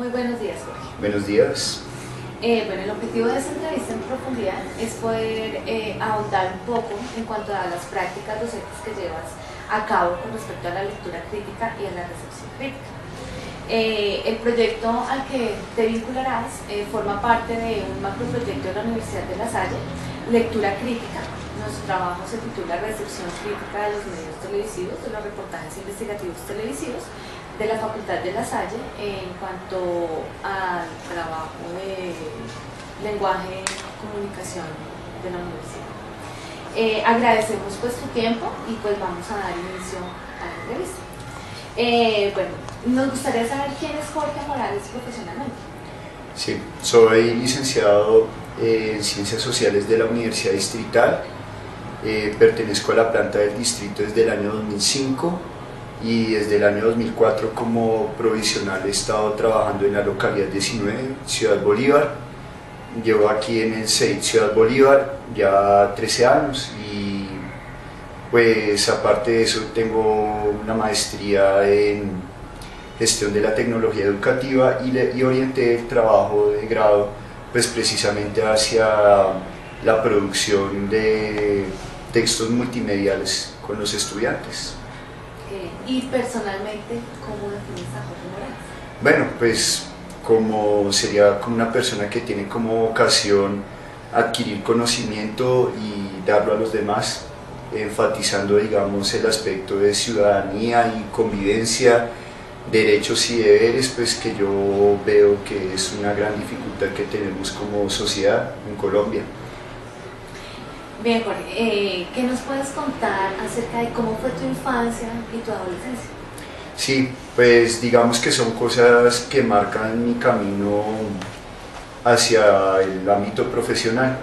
Muy buenos días, Jorge. Buenos días. Bueno, el objetivo de esta entrevista en profundidad es poder ahondar un poco en cuanto a las prácticas docentes que llevas a cabo con respecto a la lectura crítica y a la recepción crítica. El proyecto al que te vincularás forma parte de un macroproyecto de la Universidad de La Salle, Lectura Crítica. Nuestro trabajo se titula Recepción Crítica de los medios televisivos, de los reportajes investigativos televisivos de la Facultad de La Salle en cuanto al trabajo de lenguaje y comunicación de la universidad. Agradecemos pues tu tiempo y pues vamos a dar inicio a la entrevista. Bueno, nos gustaría saber quién es Jorge Morales profesionalmente. Sí, soy licenciado en Ciencias Sociales de la Universidad Distrital. Pertenezco a la planta del distrito desde el año 2005 y desde el año 2004 como provisional he estado trabajando en la localidad 19, Ciudad Bolívar. Llevo aquí en el CEIT Ciudad Bolívar ya 13 años y pues aparte de eso tengo una maestría en gestión de la tecnología educativa y orienté el trabajo de grado pues precisamente hacia la producción de textos multimediales con los estudiantes. Y personalmente, ¿cómo defines a Jorge Morales? Bueno, pues sería como una persona que tiene como vocación adquirir conocimiento y darlo a los demás, enfatizando, digamos, el aspecto de ciudadanía y convivencia, derechos y deberes, pues que yo veo que es una gran dificultad que tenemos como sociedad en Colombia. Bien, Jorge, ¿qué nos puedes contar acerca de cómo fue tu infancia y tu adolescencia? Sí, pues digamos que son cosas que marcan mi camino hacia el ámbito profesional.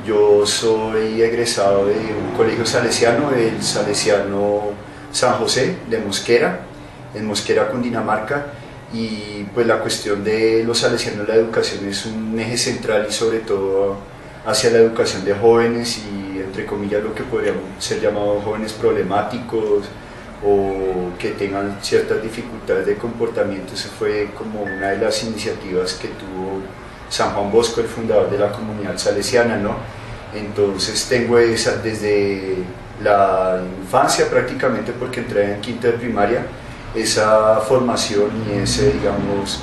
Yo soy egresado de un colegio salesiano, el Salesiano San José de Mosquera, en Mosquera, Cundinamarca, y pues la cuestión de los salesianos, la educación es un eje central y sobre todo hacia la educación de jóvenes y entre comillas lo que podríamos ser llamados jóvenes problemáticos o que tengan ciertas dificultades de comportamiento. Esa fue como una de las iniciativas que tuvo San Juan Bosco, el fundador de la comunidad salesiana, ¿no? Entonces tengo esa desde la infancia prácticamente, porque entré en quinto de primaria, esa formación y ese, digamos,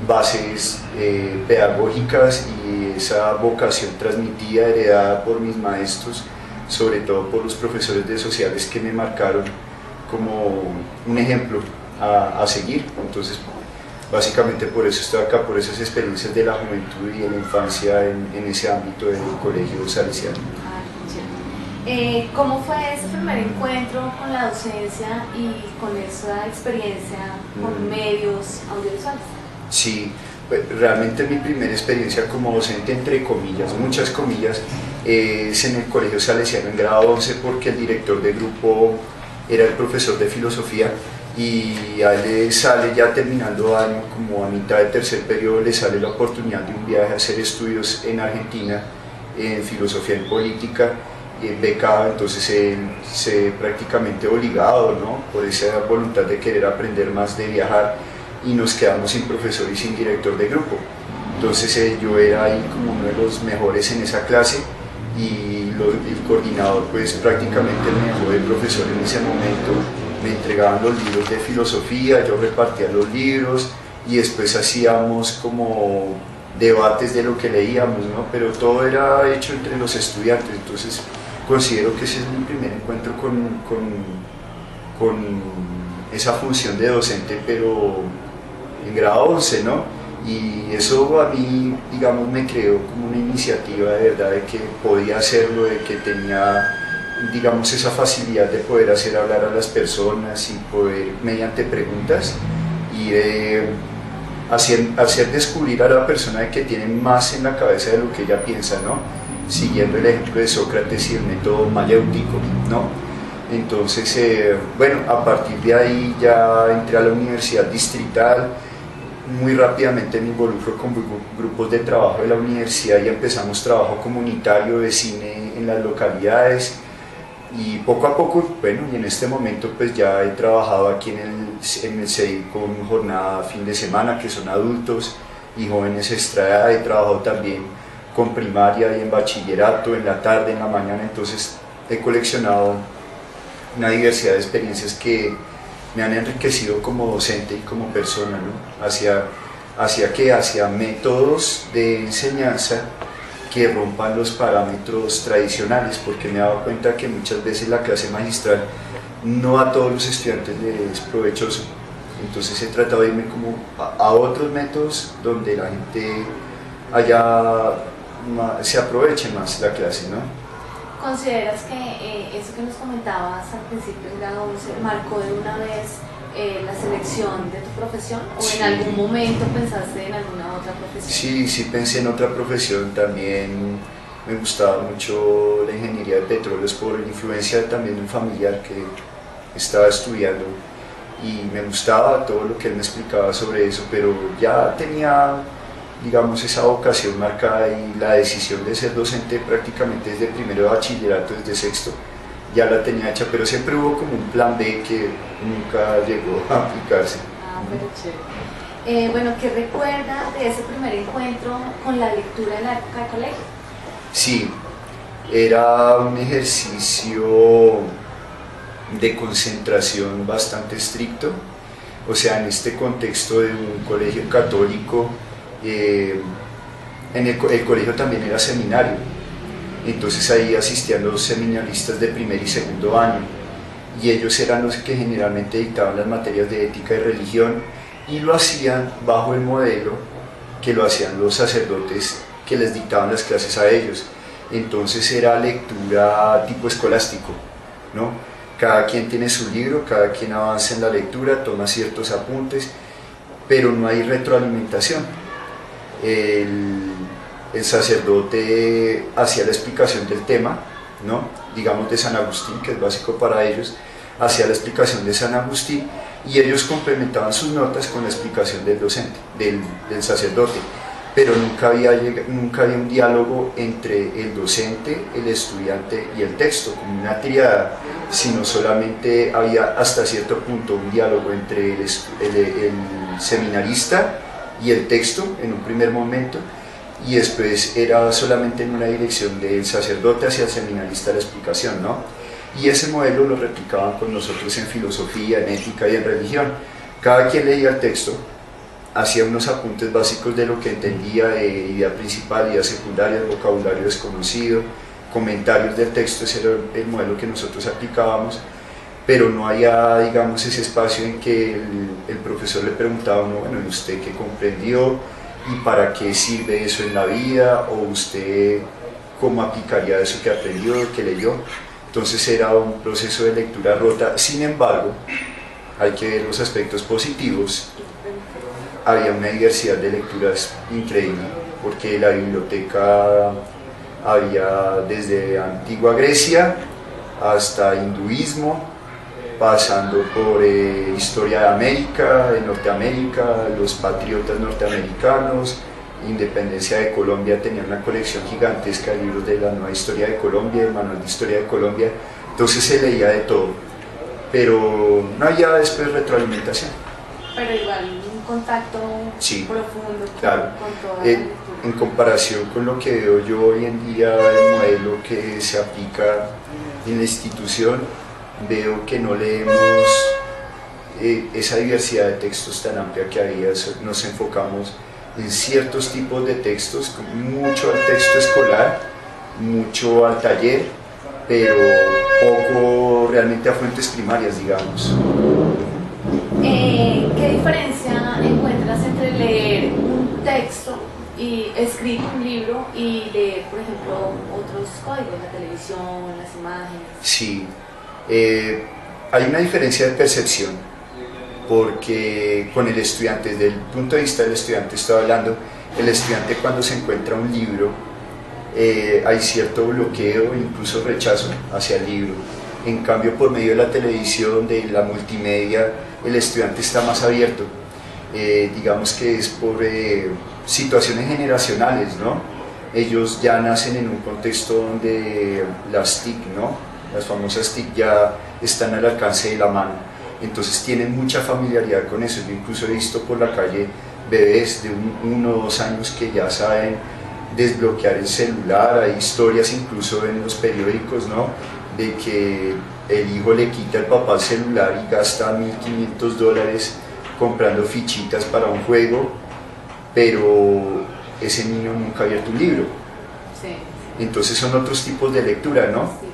bases pedagógicas y esa vocación transmitida, heredada por mis maestros, sobre todo por los profesores de sociales que me marcaron como un ejemplo a seguir. Entonces básicamente por eso estoy acá, por esas experiencias de la juventud y de la infancia en ese ámbito del colegio salesiano. ¿Cómo fue ese primer encuentro con la docencia y con esa experiencia con medios audiovisuales? Sí, pues, realmente mi primera experiencia como docente, entre comillas, muchas comillas, es en el colegio salesiano en grado 11, porque el director de grupo era el profesor de filosofía y a él le sale, ya terminando año, como a mitad de tercer periodo, le sale la oportunidad de un viaje a hacer estudios en Argentina en filosofía y política, becado. Entonces él se prácticamente obligado, ¿no?, por esa voluntad de querer aprender más, de viajar, y nos quedamos sin profesor y sin director de grupo. Entonces yo era ahí como uno de los mejores en esa clase y el coordinador pues prácticamente me dejó de profesor en ese momento. Me entregaban los libros de filosofía, yo repartía los libros y después hacíamos como debates de lo que leíamos, ¿no? Pero todo era hecho entre los estudiantes. Entonces considero que ese es mi primer encuentro con esa función de docente, pero en grado 11, ¿no? Y eso a mí, digamos, me creó como una iniciativa de verdad de que podía hacerlo, de que tenía, digamos, esa facilidad de poder hacer hablar a las personas y poder, mediante preguntas, ir hacer descubrir a la persona de que tiene más en la cabeza de lo que ella piensa, ¿no? Siguiendo el ejemplo de Sócrates y el método mayéutico, ¿no? Entonces, bueno, a partir de ahí ya entré a la universidad distrital. Muy rápidamente me involucro con grupos de trabajo de la universidad y empezamos trabajo comunitario de cine en las localidades. Y poco a poco, bueno, y en este momento pues ya he trabajado aquí en el CEDIR con jornada fin de semana, que son adultos y jóvenes extra edad. He trabajado también con primaria y en bachillerato, en la tarde, en la mañana. Entonces he coleccionado una diversidad de experiencias que me han enriquecido como docente y como persona, ¿no? Hacia métodos de enseñanza que rompan los parámetros tradicionales, porque me he dado cuenta que muchas veces la clase magistral no a todos los estudiantes les es provechoso. Entonces he tratado de irme como a otros métodos donde la gente se aproveche más la clase, ¿no? ¿Consideras que eso que nos comentabas al principio en grado 11 marcó de una vez la selección de tu profesión o Sí. en algún momento pensaste en alguna otra profesión? Sí pensé en otra profesión también. Me gustaba mucho la ingeniería de petróleos por influencia también de un familiar que estaba estudiando y me gustaba todo lo que él me explicaba sobre eso, pero ya tenía, digamos, esa vocación marcada y la decisión de ser docente prácticamente desde primero de bachillerato, desde sexto, ya la tenía hecha, pero siempre hubo como un plan B que nunca llegó a aplicarse. Ah, pero chévere. Bueno, ¿qué recuerda de ese primer encuentro con la lectura en la época de colegio? Sí, era un ejercicio de concentración bastante estricto, o sea, en este contexto de un colegio católico, el colegio también era seminario, entonces ahí asistían los seminaristas de primer y segundo año, y ellos eran los que generalmente dictaban las materias de ética y religión, y lo hacían bajo el modelo que lo hacían los sacerdotes que les dictaban las clases a ellos. Entonces era lectura tipo escolástico, ¿no? Cada quien tiene su libro, cada quien avanza en la lectura, toma ciertos apuntes, pero no hay retroalimentación. El sacerdote hacía la explicación del tema, ¿no? Digamos de San Agustín, que es básico para ellos, hacía la explicación de San Agustín y ellos complementaban sus notas con la explicación del docente, del sacerdote, pero nunca había un diálogo entre el docente, el estudiante y el texto, como una tríada, sino solamente había hasta cierto punto un diálogo entre el seminarista y el texto en un primer momento, y después era solamente en una dirección del sacerdote hacia el seminarista la explicación, ¿no? Y ese modelo lo replicaban con nosotros en filosofía, en ética y en religión. Cada quien leía el texto, hacía unos apuntes básicos de lo que entendía, idea principal, idea secundaria, vocabulario desconocido, comentarios del texto. Ese era el modelo que nosotros aplicábamos, pero no había, digamos, ese espacio en que el profesor le preguntaba a uno, bueno, ¿y usted qué comprendió? ¿Y para qué sirve eso en la vida? ¿O usted cómo aplicaría eso que aprendió, que leyó? Entonces era un proceso de lectura rota. Sin embargo, hay que ver los aspectos positivos. Había una diversidad de lecturas increíble, porque la biblioteca había desde antigua Grecia hasta hinduismo, pasando por historia de América, de Norteamérica, los patriotas norteamericanos, Independencia de Colombia tenía una colección gigantesca de libros de la nueva historia de Colombia, el manual de historia de Colombia, entonces se leía de todo, pero no había después retroalimentación. Pero igual un contacto Sí, profundo claro. con toda la lectura. En comparación con lo que veo yo hoy en día, el modelo que se aplica en la institución, veo que no leemos esa diversidad de textos tan amplia que había. Nos enfocamos en ciertos tipos de textos, mucho al texto escolar, mucho al taller, pero poco realmente a fuentes primarias, digamos. ¿Qué diferencia encuentras entre leer un texto y escrito, un libro, y leer, por ejemplo, otros códigos, la televisión, las imágenes? Sí, hay una diferencia de percepción, porque con el estudiante, desde el punto de vista del estudiante estoy hablando, el estudiante cuando se encuentra un libro, hay cierto bloqueo, incluso rechazo hacia el libro. En cambio, por medio de la televisión, de la multimedia, el estudiante está más abierto. Digamos que es por situaciones generacionales, ¿no? Ellos ya nacen en un contexto donde las TIC, ¿no? las famosas TIC ya están al alcance de la mano, entonces tienen mucha familiaridad con eso. Yo incluso he visto por la calle bebés de 1 o 2 años que ya saben desbloquear el celular. Hay historias incluso en los periódicos, ¿no?, de que el hijo le quita al papá el celular y gasta $1.500 comprando fichitas para un juego, pero ese niño nunca ha abierto un libro. Sí. Entonces son otros tipos de lectura, ¿no? Sí.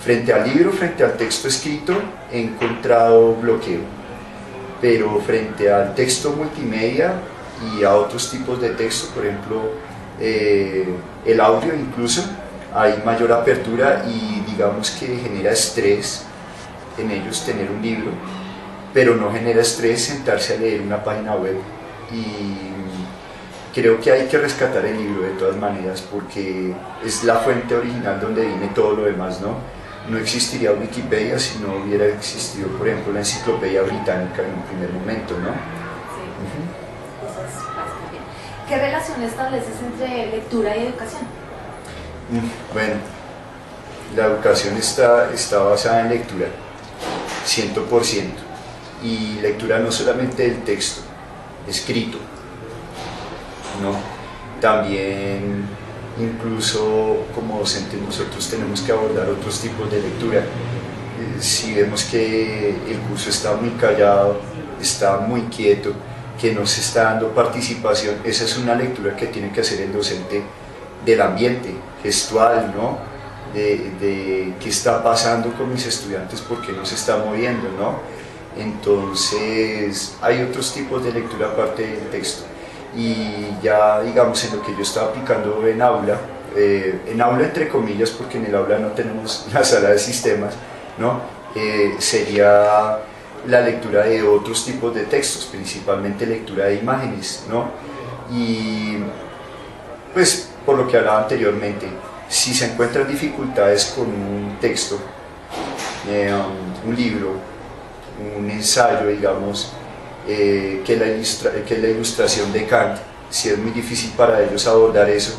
Frente al libro, frente al texto escrito, he encontrado bloqueo, pero frente al texto multimedia y a otros tipos de texto, por ejemplo, el audio incluso, hay mayor apertura y digamos que genera estrés en ellos tener un libro, pero no genera estrés sentarse a leer una página web. Y creo que hay que rescatar el libro de todas maneras porque es la fuente original donde viene todo lo demás, ¿no? No existiría Wikipedia si no hubiera existido, por ejemplo, la Enciclopedia Británica en un primer momento, ¿no? Sí, cosas bastante bien. ¿Qué relación estableces entre lectura y educación? Bueno, la educación está basada en lectura, 100%, y lectura no solamente del texto escrito, ¿no? También, incluso como docentes, nosotros tenemos que abordar otros tipos de lectura. Si vemos que el curso está muy callado, está muy quieto, que no se está dando participación, esa es una lectura que tiene que hacer el docente del ambiente gestual, ¿no? De qué está pasando con mis estudiantes, por qué no se está moviendo, ¿no? Entonces hay otros tipos de lectura aparte del texto. Y ya digamos en lo que yo estaba aplicando en aula entre comillas, porque en el aula no tenemos la sala de sistemas, ¿no? Sería la lectura de otros tipos de textos, principalmente lectura de imágenes, ¿no? Y pues por lo que hablaba anteriormente, si se encuentran dificultades con un texto, un libro, un ensayo, digamos, que es la ilustración de Kant, si es muy difícil para ellos abordar eso,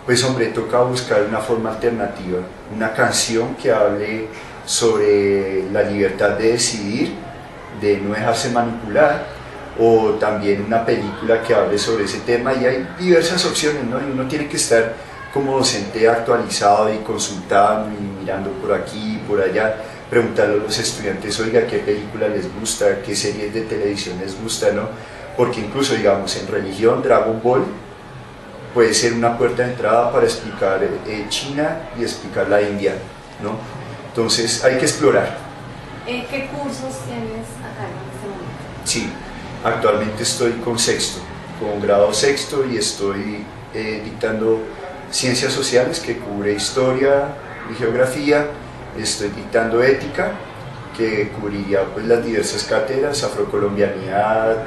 pues hombre, toca buscar una forma alternativa, una canción que hable sobre la libertad de decidir, de no dejarse manipular, o también una película que hable sobre ese tema, y hay diversas opciones, ¿no? Y uno tiene que estar como docente actualizado y consultando y mirando por aquí y por allá, preguntarle a los estudiantes, oiga, qué película les gusta, qué series de televisión les gusta, ¿no? Porque incluso, digamos, en religión, Dragon Ball puede ser una puerta de entrada para explicar China y explicar la India, ¿no? Entonces hay que explorar. ¿Qué cursos tienes acá en este momento? Sí, actualmente estoy con sexto, con grado sexto, y estoy dictando ciencias sociales, que cubre historia y geografía. Estoy dictando ética, que cubriría pues las diversas cátedras, afrocolombianidad,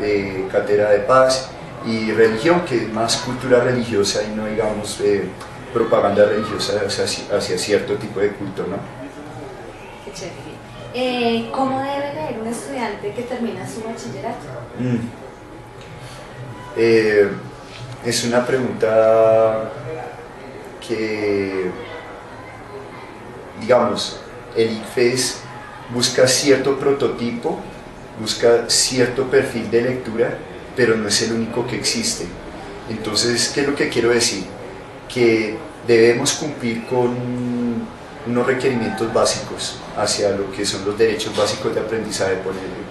cátedra de paz, y religión, que es más cultura religiosa y no, digamos, propaganda religiosa hacia cierto tipo de culto, ¿no? Qué chévere. ¿Cómo debe leer un estudiante que termina su bachillerato? Es una pregunta que, digamos, el ICFES busca cierto prototipo, busca cierto perfil de lectura, pero no es el único que existe. Entonces, ¿qué es lo que quiero decir? Que debemos cumplir con unos requerimientos básicos hacia lo que son los derechos básicos de aprendizaje,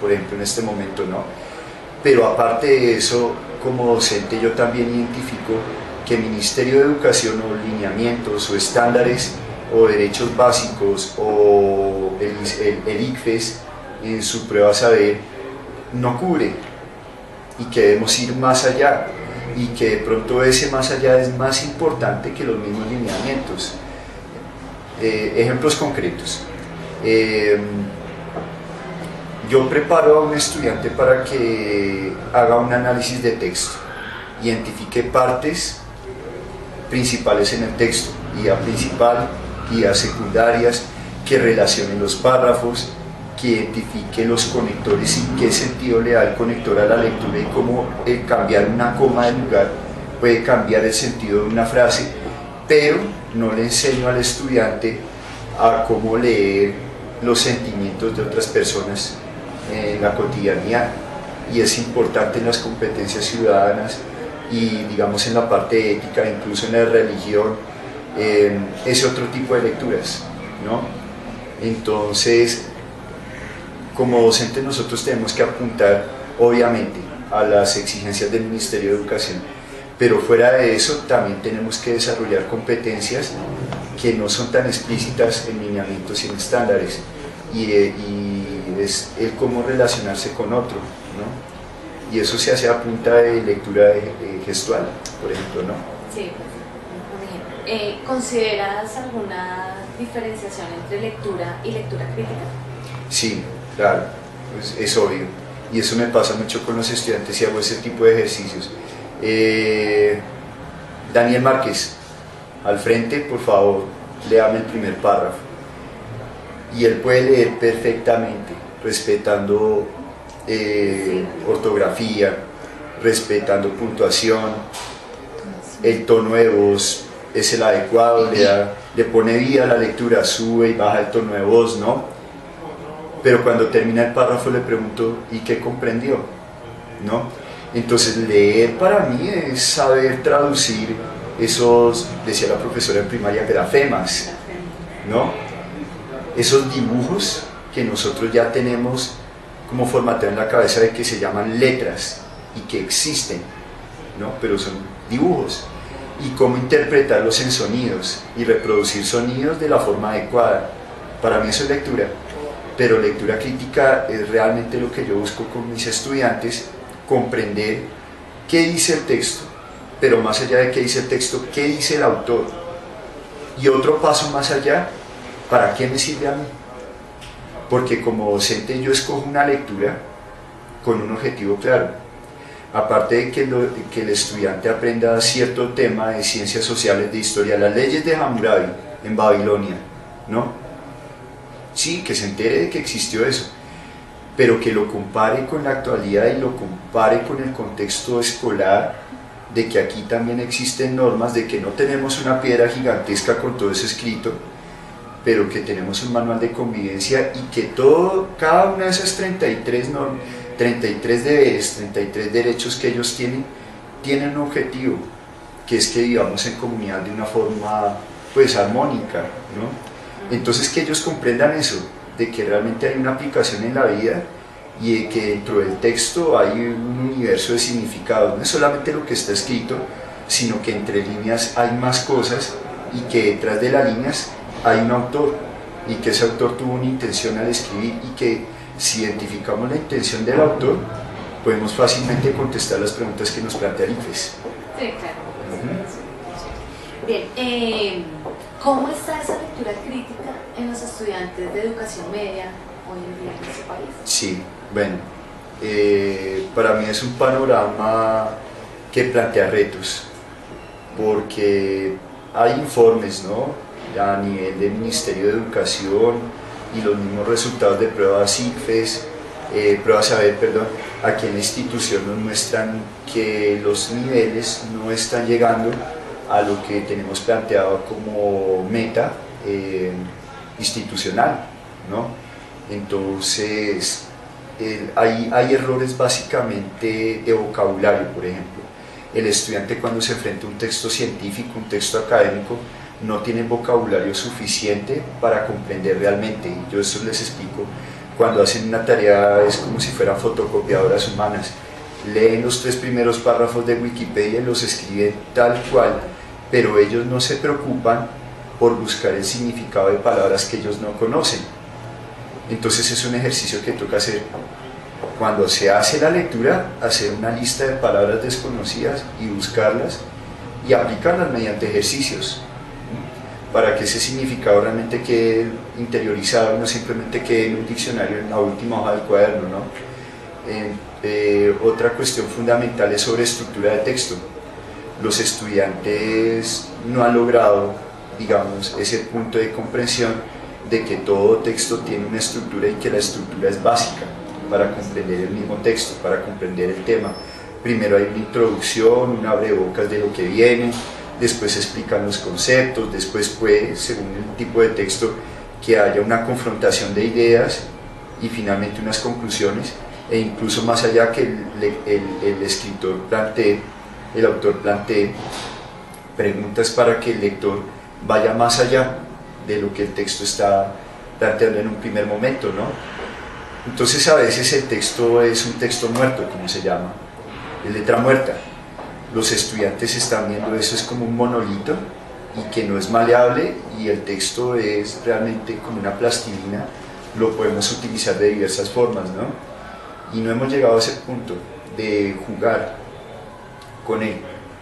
por ejemplo, en este momento, ¿no? Pero aparte de eso, como docente, yo también identifico que el Ministerio de Educación, o lineamientos o estándares o derechos básicos, o el ICFES en su prueba saber no cubre, y que debemos ir más allá, y que de pronto ese más allá es más importante que los mismos lineamientos. Ejemplos concretos. Yo preparo a un estudiante para que haga un análisis de texto, identifique partes principales en el texto, guía principal, guías secundarias, que relacione los párrafos, que identifique los conectores y qué sentido le da el conector a la lectura, y cómo cambiar una coma de lugar puede cambiar el sentido de una frase, pero no le enseño al estudiante a cómo leer los sentimientos de otras personas en la cotidianidad, y es importante en las competencias ciudadanas y digamos en la parte ética, incluso en la religión, ese otro tipo de lecturas, ¿no? Entonces, como docentes nosotros tenemos que apuntar obviamente a las exigencias del Ministerio de Educación, pero fuera de eso también tenemos que desarrollar competencias que no son tan explícitas en lineamientos y en estándares, y es el cómo relacionarse con otro, ¿no? Y eso se hace a punta de lectura gestual, por ejemplo, ¿no? Sí, por ejemplo. ¿Consideras alguna diferenciación entre lectura y lectura crítica? Sí, claro, pues es obvio, y eso me pasa mucho con los estudiantes y hago ese tipo de ejercicios. Daniel Márquez, al frente, por favor, léame el primer párrafo. Y él puede leer perfectamente, respetando ortografía, respetando puntuación, el tono de voz es el adecuado, le pone vida a la lectura, sube y baja el tono de voz, ¿no? Pero cuando termina el párrafo le pregunto, ¿y qué comprendió? ¿No? Entonces leer para mí es saber traducir esos, decía la profesora en primaria, grafemas, ¿no? Esos dibujos que nosotros ya tenemos como formateo en la cabeza de que se llaman letras y que existen, ¿no? Pero son dibujos, y cómo interpretarlos en sonidos y reproducir sonidos de la forma adecuada. Para mí eso es lectura, pero lectura crítica es realmente lo que yo busco con mis estudiantes, comprender qué dice el texto, pero más allá de qué dice el texto, qué dice el autor, y otro paso más allá, ¿para qué me sirve a mí? Porque como docente yo escojo una lectura con un objetivo claro. Aparte de que el estudiante aprenda cierto tema de ciencias sociales, de historia, las leyes de Hammurabi en Babilonia, ¿no? Sí, que se entere de que existió eso, pero que lo compare con la actualidad y lo compare con el contexto escolar, de que aquí también existen normas, de que no tenemos una piedra gigantesca con todo eso escrito, pero que tenemos un manual de convivencia, y que cada una de esas 33 normas, 33 deberes, 33 derechos que ellos tienen un objetivo, que es que vivamos en comunidad de una forma pues armónica, ¿no? Entonces que ellos comprendan eso, de que realmente hay una aplicación en la vida, y de que dentro del texto hay un universo de significados, no es solamente lo que está escrito, sino que entre líneas hay más cosas, y que detrás de las líneas hay un autor, y que ese autor tuvo una intención al escribir, y que si identificamos la intención del autor, podemos fácilmente contestar las preguntas que nos plantea el ICFES. Sí, claro. Bien, ¿cómo está esa lectura crítica en los estudiantes de educación media hoy en día en nuestro país? Sí, bueno, para mí es un panorama que plantea retos, porque hay informes, ¿no?, a nivel del Ministerio de Educación, y los mismos resultados de pruebas ICFES, pruebas saber, perdón, aquí en la institución nos muestran que los niveles no están llegando a lo que tenemos planteado como meta institucional, ¿no? Entonces, hay errores básicamente de vocabulario, por ejemplo. El estudiante, cuando se enfrenta a un texto científico, un texto académico, no tienen vocabulario suficiente para comprender realmente. Y yo eso les explico: cuando hacen una tarea es como si fueran fotocopiadoras humanas, leen los 3 primeros párrafos de Wikipedia y los escriben tal cual, pero ellos no se preocupan por buscar el significado de palabras que ellos no conocen. Entonces es un ejercicio que toca hacer cuando se hace la lectura, hacer una lista de palabras desconocidas y buscarlas y aplicarlas mediante ejercicios, para que ese significado realmente quede interiorizado, no simplemente quede en un diccionario en la última hoja del cuaderno, ¿no? Otra cuestión fundamental es sobre estructura de texto. Los estudiantes no han logrado, digamos, ese punto de comprensión de que todo texto tiene una estructura, y que la estructura es básica para comprender el mismo texto, para comprender el tema. Primero hay una introducción, un abrebocas de lo que viene, después se explican los conceptos, después puede, según el tipo de texto, que haya una confrontación de ideas y finalmente unas conclusiones, e incluso más allá que el escritor plantee, el autor plantee preguntas para que el lector vaya más allá de lo que el texto está planteando en un primer momento, ¿no? Entonces a veces el texto es un texto muerto, como se llama, es letra muerta. Los estudiantes están viendo eso, es como un monolito y que no es maleable, y el texto es realmente como una plastilina, lo podemos utilizar de diversas formas, ¿no? Y no hemos llegado a ese punto de jugar con él,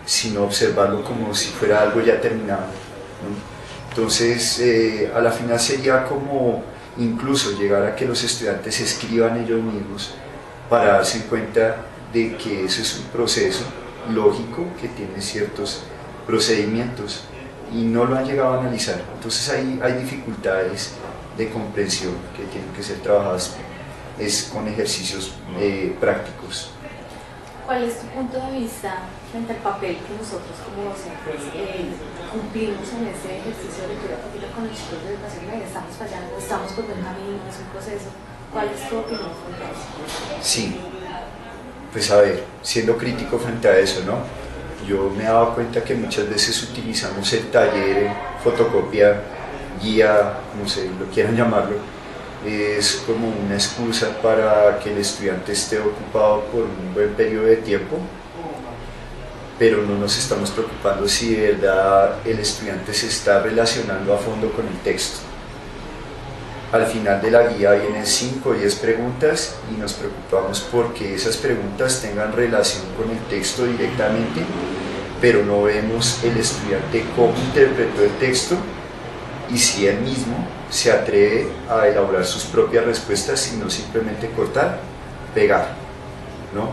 sino observarlo como si fuera algo ya terminado, ¿no? Entonces, a la final sería como incluso llegar a que los estudiantes escriban ellos mismos para darse cuenta de que eso es un proceso lógico que tiene ciertos procedimientos y no lo han llegado a analizar. Entonces hay dificultades de comprensión que tienen que ser trabajadas con ejercicios prácticos. ¿Cuál es tu punto de vista frente al papel que nosotros como docentes cumplimos en ese ejercicio de lectura crítica con los chicos de educación media? ¿Estamos fallando? ¿Estamos por buen camino? ¿Es un proceso? ¿Cuál es tu opinión frente a eso? Sí, pues a ver, siendo crítico frente a eso, ¿no? Yo me he dado cuenta que muchas veces utilizamos el taller, fotocopia, guía, no sé, lo quieran llamarlo, es como una excusa para que el estudiante esté ocupado por un buen periodo de tiempo, pero no nos estamos preocupando si de verdad el estudiante se está relacionando a fondo con el texto. Al final de la guía vienen 5 o 10 preguntas y nos preocupamos porque esas preguntas tengan relación con el texto directamente, pero no vemos el estudiante cómo interpretó el texto y si él mismo se atreve a elaborar sus propias respuestas y no simplemente cortar, pegar, ¿no?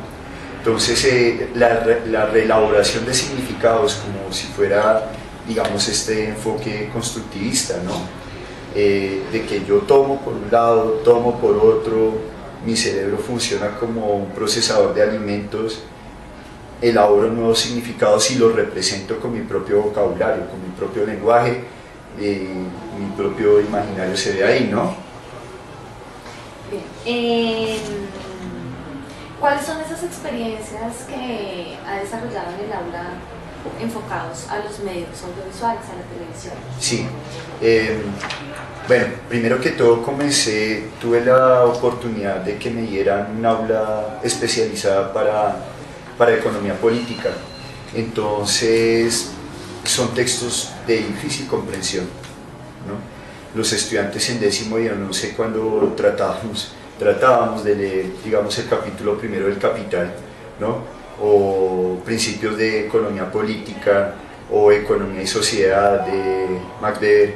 Entonces la reelaboración de significados, como si fuera, digamos, este enfoque constructivista, ¿no? De que yo tomo por un lado, tomo por otro, mi cerebro funciona como un procesador de alimentos, elaboro nuevos significados y los represento con mi propio vocabulario, con mi propio lenguaje, mi propio imaginario se ve ahí, ¿no? Bien. ¿Cuáles son esas experiencias que ha desarrollado en el aula enfocados a los medios audiovisuales, a la televisión? Sí, bueno, primero que todo tuve la oportunidad de que me dieran un aula especializada para economía política, entonces son textos de difícil comprensión, ¿no? Los estudiantes en 10º y 11 cuando tratábamos de leer, digamos, el capítulo primero del Capital, ¿no? O principios de economía política o economía y sociedad de Max Weber,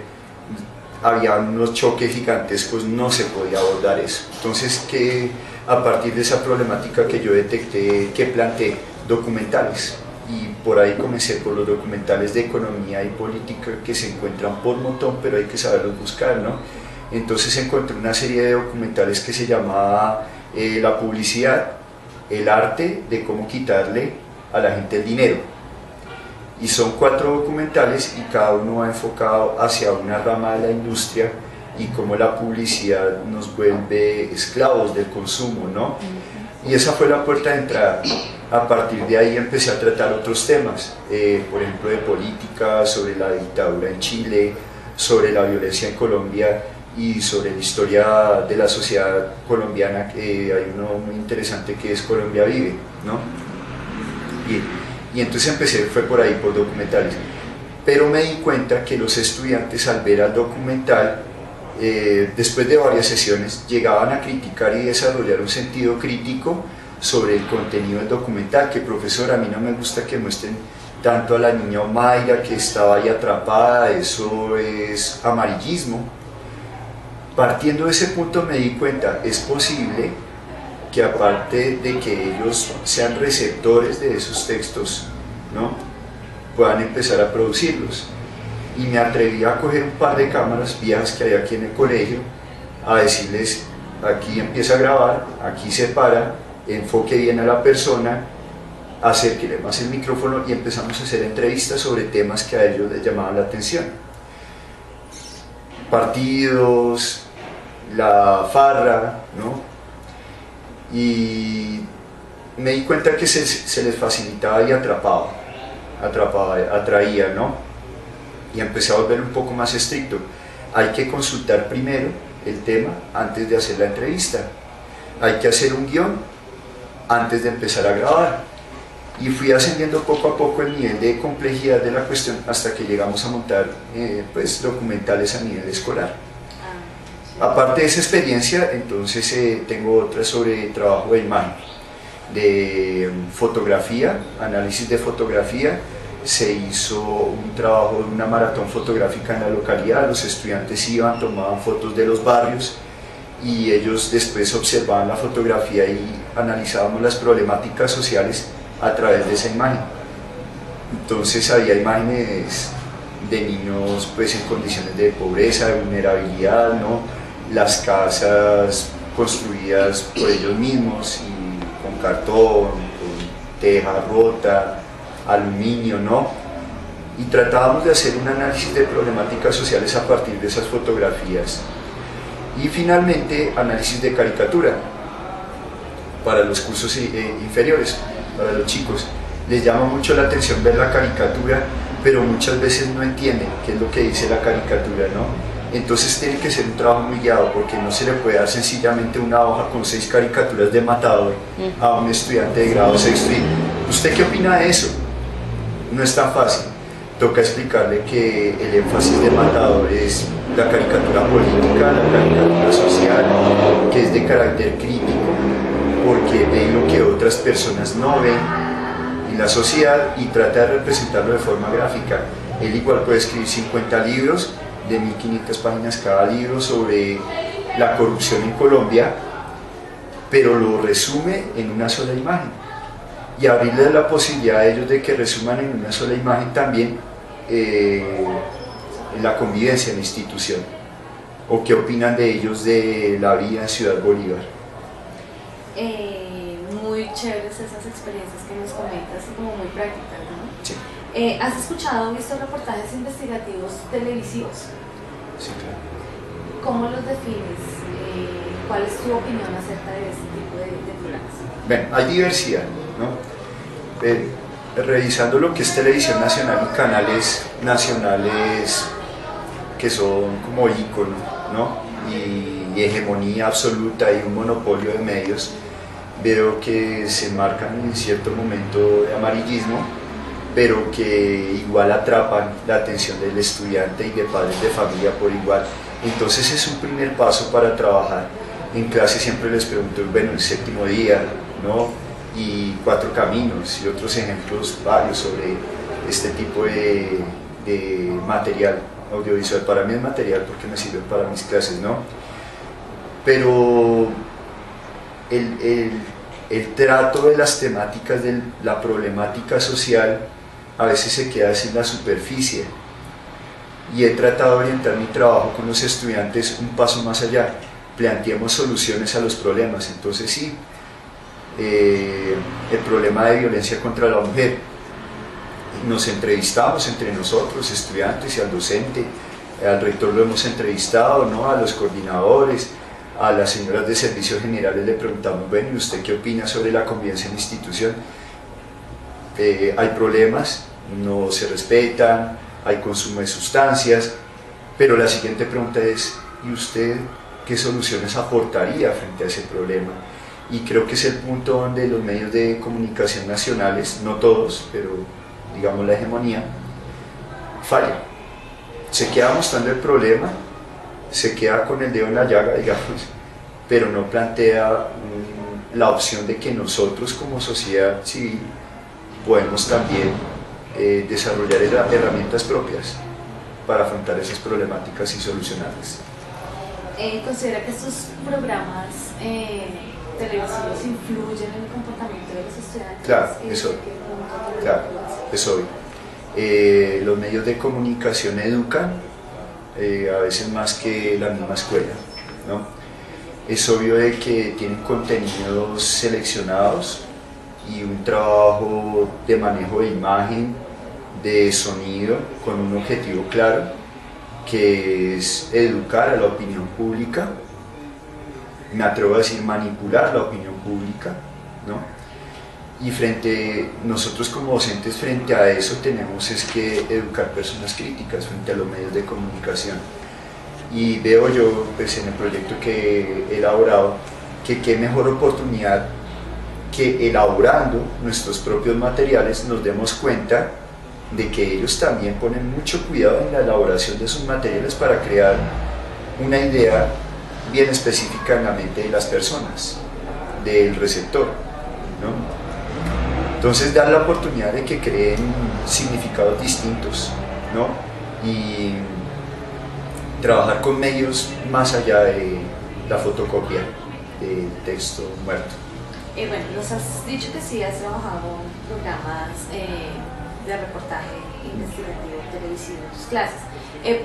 había unos choques gigantescos, no se podía abordar eso. Entonces, a partir de esa problemática que yo detecté, que planteé documentales, y por ahí comencé por los documentales de economía y política que se encuentran por montón, pero hay que saberlos buscar, ¿no? Entonces encontré una serie de documentales que se llamaba La publicidad, el arte de cómo quitarle a la gente el dinero, y son 4 documentales y cada uno va enfocado hacia una rama de la industria y cómo la publicidad nos vuelve esclavos del consumo, ¿no? Y esa fue la puerta de entrada. A partir de ahí empecé a tratar otros temas, por ejemplo de política, sobre la dictadura en Chile, sobre la violencia en Colombia y sobre la historia de la sociedad colombiana, que hay uno muy interesante que es Colombia Vive, ¿no? Y entonces fue por ahí, por documentales. Pero me di cuenta que los estudiantes al ver al documental, después de varias sesiones, llegaban a criticar y desarrollar un sentido crítico sobre el contenido del documental, que profesor, a mí no me gusta que muestren tanto a la niña Omaira que estaba ahí atrapada, eso es amarillismo. Partiendo de ese punto me di cuenta, es posible que aparte de que ellos sean receptores de esos textos, ¿no?, puedan empezar a producirlos. Y me atreví a coger un par de cámaras viejas que hay aquí en el colegio, a decirles, aquí empieza a grabar, aquí se para, enfoque bien a la persona, acérquele más el micrófono y empezamos a hacer entrevistas sobre temas que a ellos les llamaban la atención. partidos, la farra, ¿no? Y me di cuenta que se les facilitaba y atraía, ¿no? Y empecé a volver un poco más estricto. Hay que consultar primero el tema antes de hacer la entrevista. Hay que hacer un guión antes de empezar a grabar. Y fui ascendiendo poco a poco el nivel de complejidad de la cuestión hasta que llegamos a montar pues, documentales a nivel escolar. Aparte de esa experiencia, entonces tengo otra sobre trabajo de imagen, de fotografía, análisis de fotografía. Se hizo un trabajo de una maratón fotográfica en la localidad, los estudiantes iban, tomaban fotos de los barrios y ellos después observaban la fotografía y analizábamos las problemáticas sociales a través de esa imagen. Entonces había imágenes de niños pues, en condiciones de pobreza, de vulnerabilidad, ¿no? Las casas construidas por ellos mismos y con cartón, con teja rota, aluminio, ¿no? Y tratábamos de hacer un análisis de problemáticas sociales a partir de esas fotografías. Y finalmente, análisis de caricatura para los cursos inferiores, para los chicos. Les llama mucho la atención ver la caricatura, pero muchas veces no entienden qué es lo que dice la caricatura, ¿no? Entonces tiene que ser un trabajo muy guiado, porque no se le puede dar sencillamente una hoja con 6 caricaturas de Matador a un estudiante de grado sexto y ¿usted qué opina de eso? No es tan fácil. Toca explicarle que el énfasis de Matador es la caricatura política, la caricatura social, que es de carácter crítico, porque ve lo que otras personas no ven en la sociedad y trata de representarlo de forma gráfica. Él igual puede escribir 50 libros de 1500 páginas cada libro sobre la corrupción en Colombia, pero lo resume en una sola imagen. Y abrirles la posibilidad a ellos de que resuman en una sola imagen también la convivencia en la institución, o qué opinan de ellos de la vida en Ciudad Bolívar. Muy chéveres esas experiencias que nos comentas y como muy prácticas, ¿no? Sí. ¿Has escuchado o visto reportajes investigativos televisivos? Sí, claro. ¿Cómo los defines? ¿Cuál es tu opinión acerca de este tipo de programas? Bueno, hay diversidad, ¿no? Revisando lo que es televisión nacional y canales nacionales que son como ícono, ¿no? Y hegemonía absoluta y un monopolio de medios, veo que se marcan en cierto momento de amarillismo, pero que igual atrapan la atención del estudiante y de padres de familia por igual. Entonces es un primer paso para trabajar. En clase siempre les pregunto, bueno, el séptimo día, ¿no? Y 4 caminos y otros ejemplos varios sobre este tipo de material audiovisual. Para mí es material porque me sirve para mis clases, ¿no? Pero el trato de las temáticas de la problemática social a veces se queda en la superficie, y he tratado de orientar mi trabajo con los estudiantes un paso más allá. Planteemos soluciones a los problemas. Entonces sí, el problema de violencia contra la mujer, nos entrevistamos entre nosotros, estudiantes, y al docente, al rector lo hemos entrevistado, ¿no? A los coordinadores, a las señoras de servicios generales le preguntamos, bueno, ¿y usted qué opina sobre la convivencia en la institución? Hay problemas, no se respetan, hay consumo de sustancias, pero la siguiente pregunta es, ¿y usted qué soluciones aportaría frente a ese problema? Y creo que es el punto donde los medios de comunicación nacionales, no todos, pero digamos la hegemonía, fallan. Se queda mostrando el problema, se queda con el dedo en la llaga, digamos, pero no plantea la opción de que nosotros como sociedad civil podemos también desarrollar herramientas propias para afrontar esas problemáticas y solucionarlas. ¿Considera que estos programas televisivos influyen en el comportamiento de los estudiantes? Claro, eso. Claro, es obvio. Los medios de comunicación educan, a veces más que la misma escuela, ¿no? Es obvio de que tienen contenidos seleccionados y un trabajo de manejo de imagen, de sonido, con un objetivo claro, que es educar a la opinión pública, me atrevo a decir manipular la opinión pública, ¿no? Y nosotros como docentes frente a eso tenemos es que educar personas críticas frente a los medios de comunicación. Y veo yo pues, en el proyecto que he elaborado que qué mejor oportunidad que elaborando nuestros propios materiales nos demos cuenta de que ellos también ponen mucho cuidado en la elaboración de sus materiales para crear una idea bien específica en la mente de las personas, del receptor, ¿no? Entonces dar la oportunidad de que creen significados distintos, ¿no? Y trabajar con medios más allá de la fotocopia del texto muerto. Bueno, nos has dicho que sí has trabajado en programas de reportaje investigativo televisivo en tus clases.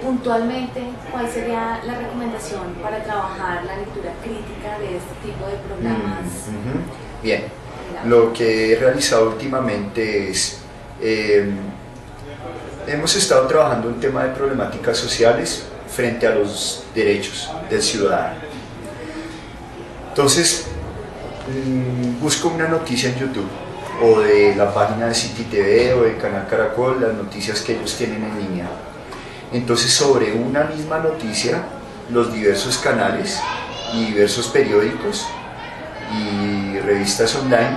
Puntualmente, ¿cuál sería la recomendación para trabajar la lectura crítica de este tipo de programas? Bien, lo que he realizado últimamente es, hemos estado trabajando un tema de problemáticas sociales frente a los derechos del ciudadano. Entonces, busco una noticia en YouTube o de la página de City TV o del canal Caracol, las noticias que ellos tienen en línea. Entonces, sobre una misma noticia, los diversos canales y diversos periódicos y revistas online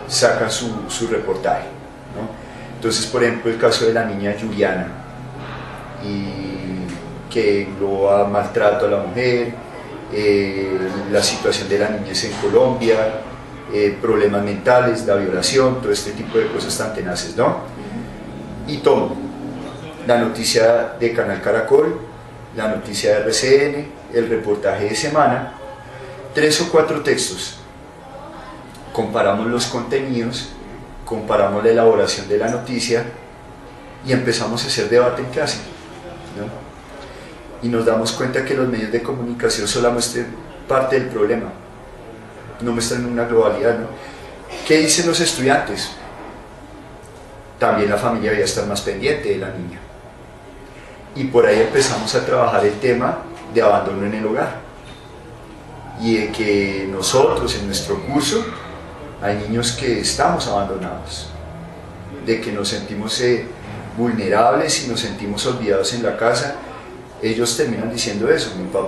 sacan su reportaje, ¿no? Entonces, por ejemplo, el caso de la niña Juliana, que engloba maltrato a la mujer, la situación de la niñez en Colombia, problemas mentales, la violación, todo este tipo de cosas tan tenaces, ¿no? Y tomo la noticia de Canal Caracol, la noticia de RCN, el reportaje de semana, 3 o 4 textos, comparamos los contenidos, comparamos la elaboración de la noticia y empezamos a hacer debate en clase, ¿no? Y nos damos cuenta que los medios de comunicación solo muestran parte del problema, no muestran una globalidad, ¿no? ¿Qué dicen los estudiantes? También la familia debía estar más pendiente de la niña. Y por ahí empezamos a trabajar el tema de abandono en el hogar. Y de que nosotros en nuestro curso hay niños que estamos abandonados, de que nos sentimos vulnerables y nos sentimos olvidados en la casa. Ellos terminan diciendo eso: mi papá